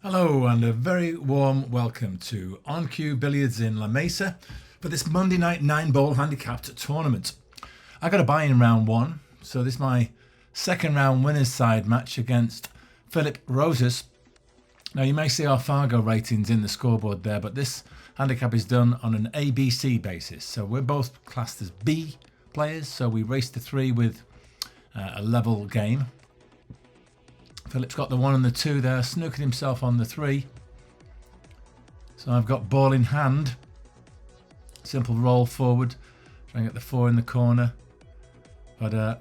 Hello and a very warm welcome to On Cue Billiards in La Mesa for this Monday night 9-ball handicapped tournament. I got a buy in round one, so this is my second round winners side match against Phil Rosas. Now you may see our Fargo ratings in the scoreboard there, but this handicap is done on an ABC basis. So we're both classed as B players, so we race to 3 with a level game. Philip's got the 1 and the 2 there, snookered himself on the 3. So I've got ball in hand. Simple roll forward, try and get the 4 in the corner. But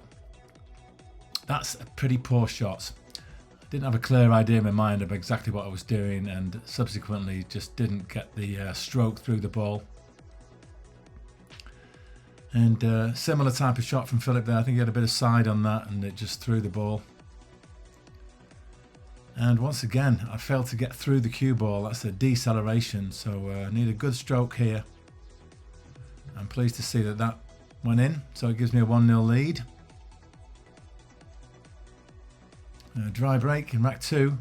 that's a pretty poor shot. I didn't have a clear idea in my mind of exactly what I was doing, and subsequently just didn't get the stroke through the ball. And similar type of shot from Philip there. I think he had a bit of side on that and it just threw the ball. And once again, I failed to get through the cue ball. That's a deceleration, so I need a good stroke here. I'm pleased to see that that went in, so it gives me a 1-0 lead. Dry break in rack 2.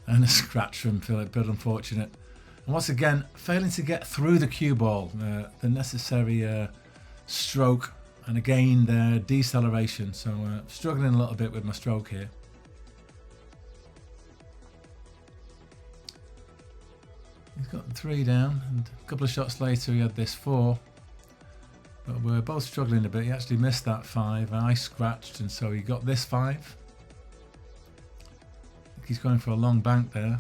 And a scratch from Philip, but unfortunate. And once again, failing to get through the cue ball, the necessary stroke. And again, the deceleration, so struggling a little bit with my stroke here. He's got the 3 down, and a couple of shots later he had this 4. But we're both struggling a bit. He actually missed that 5, and I scratched, and so he got this 5. I think he's going for a long bank there.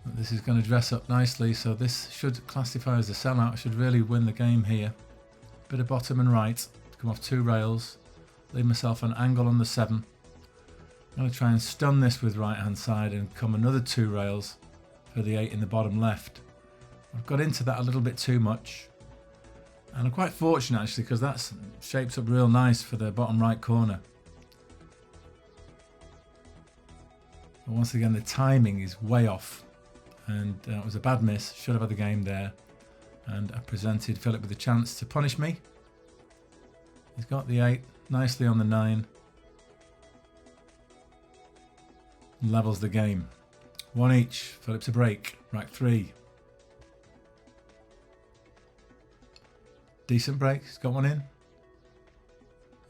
But this is going to dress up nicely, so this should classify as a sellout. I should really win the game here. Bit of bottom and right, come off 2 rails, leave myself an angle on the 7. I'm going to try and stun this with right hand side and come another 2 rails for the 8 in the bottom left. I've got into that a little bit too much, and I'm quite fortunate actually because that shapes up real nice for the bottom right corner. But once again, the timing is way off. And it was a bad miss, should have had the game there. And I presented Philip with a chance to punish me. He's got the 8 nicely on the 9. Levels the game. 1 each, Philip's a break, rack 3. Decent break, he's got 1 in.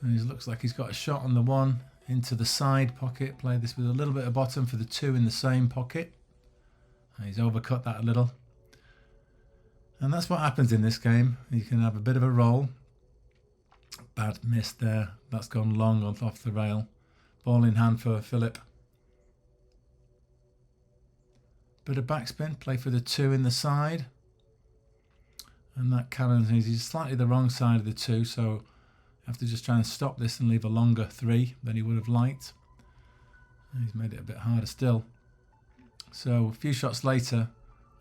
And he looks like he's got a shot on the 1 into the side pocket. Play this with a little bit of bottom for the 2 in the same pocket. He's overcut that a little. And that's what happens in this game. You can have a bit of a roll. Bad miss there. That's gone long off the rail. Ball in hand for Philip. Bit of backspin. Play for the 2 in the side. And that cannons. He's slightly the wrong side of the 2, so you have to just try and stop this and leave a longer 3 than he would have liked. And he's made it a bit harder still. So a few shots later,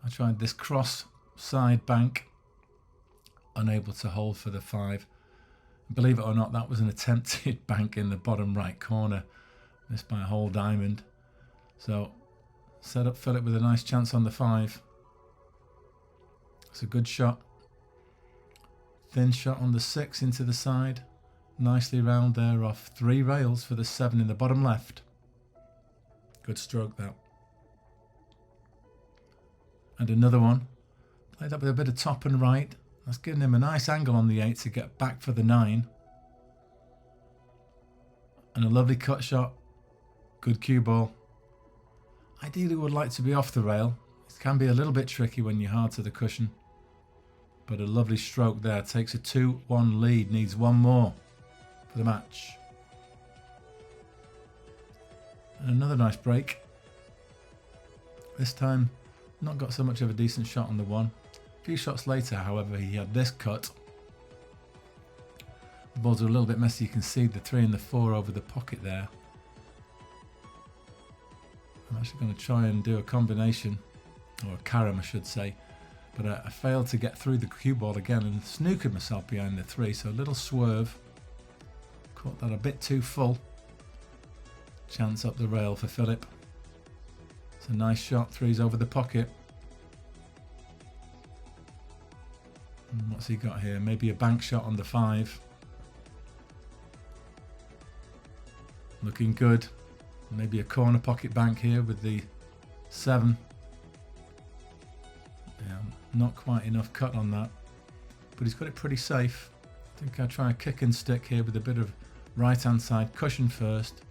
I tried this cross side bank, unable to hold for the 5. Believe it or not, that was an attempted bank in the bottom right corner, missed by a whole diamond. So set up Philip with a nice chance on the 5. It's a good shot. Thin shot on the 6 into the side, nicely round there off 3 rails for the 7 in the bottom left. Good stroke that. And another one, played up with a bit of top and right. That's giving him a nice angle on the 8 to get back for the 9. And a lovely cut shot. Good cue ball. Ideally would like to be off the rail. It can be a little bit tricky when you're hard to the cushion. But a lovely stroke there. Takes a 2-1 lead. Needs 1 more for the match. And another nice break. This time not got so much of a decent shot on the 1. A few shots later, however, he had this cut. The balls are a little bit messy. You can see the 3 and the 4 over the pocket there. I'm actually going to try and do a combination, or a carom I should say. But I failed to get through the cue ball again and snookered myself behind the 3. So a little swerve. Caught that a bit too full. Chance up the rail for Philip. It's a nice shot, 3's over the pocket. And what's he got here? Maybe a bank shot on the 5. Looking good. Maybe a corner pocket bank here with the 7. Yeah, not quite enough cut on that, but he's got it pretty safe. I think I'll try a kick and stick here with a bit of right hand side cushion first.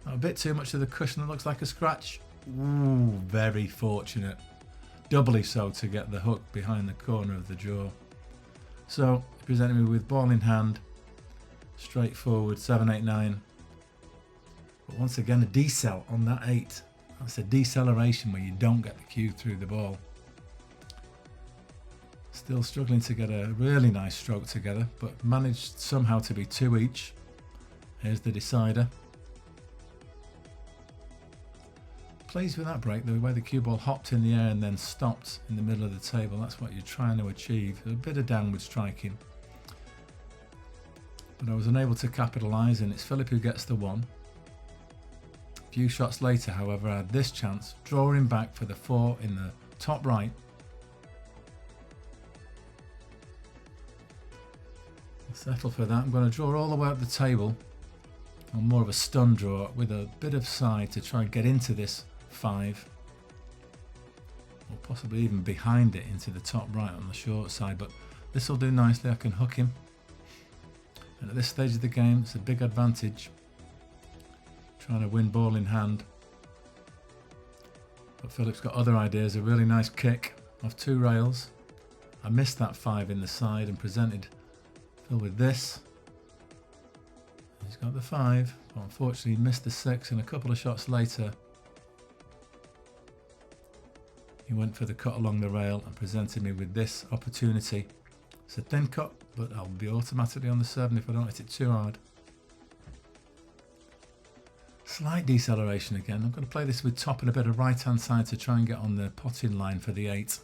Not a bit too much of the cushion that looks like a scratch. Ooh, very fortunate. Doubly so to get the hook behind the corner of the jaw. So, presenting me with ball in hand, straightforward 7, 8, 9. But once again, a decel on that 8. That's a deceleration where you don't get the cue through the ball. Still struggling to get a really nice stroke together, but managed somehow to be 2 each. Here's the decider. Pleased with that break, the way the cue ball hopped in the air and then stopped in the middle of the table. That's what you're trying to achieve. A bit of downward striking. But I was unable to capitalise, and it's Philip who gets the 1. A few shots later, however, I had this chance, drawing back for the 4 in the top right. Settle for that. I'm going to draw all the way up the table on more of a stun draw with a bit of side to try and get into this 5, or possibly even behind it into the top right on the short side, but this will do nicely. I can hook him, and at this stage of the game it's a big advantage trying to win ball in hand. But Philip's got other ideas. A really nice kick off 2 rails. I missed that 5 in the side and presented Phil with this. He's got the 5, but unfortunately he missed the 6, and a couple of shots later he went for the cut along the rail and presented me with this opportunity. It's a thin cut, but I'll be automatically on the 7 if I don't hit it too hard. Slight deceleration again. I'm going to play this with top and a bit of right hand side to try and get on the potting line for the 8.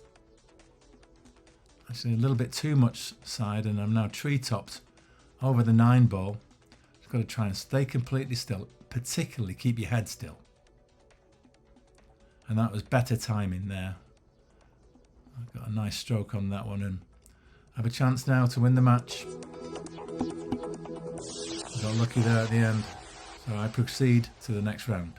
Actually a little bit too much side, and I'm now tree topped over the 9 ball. Just got to try and stay completely still, particularly keep your head still. And that was better timing there. I've got a nice stroke on that one and have a chance now to win the match. Got lucky there at the end, so I proceed to the next round.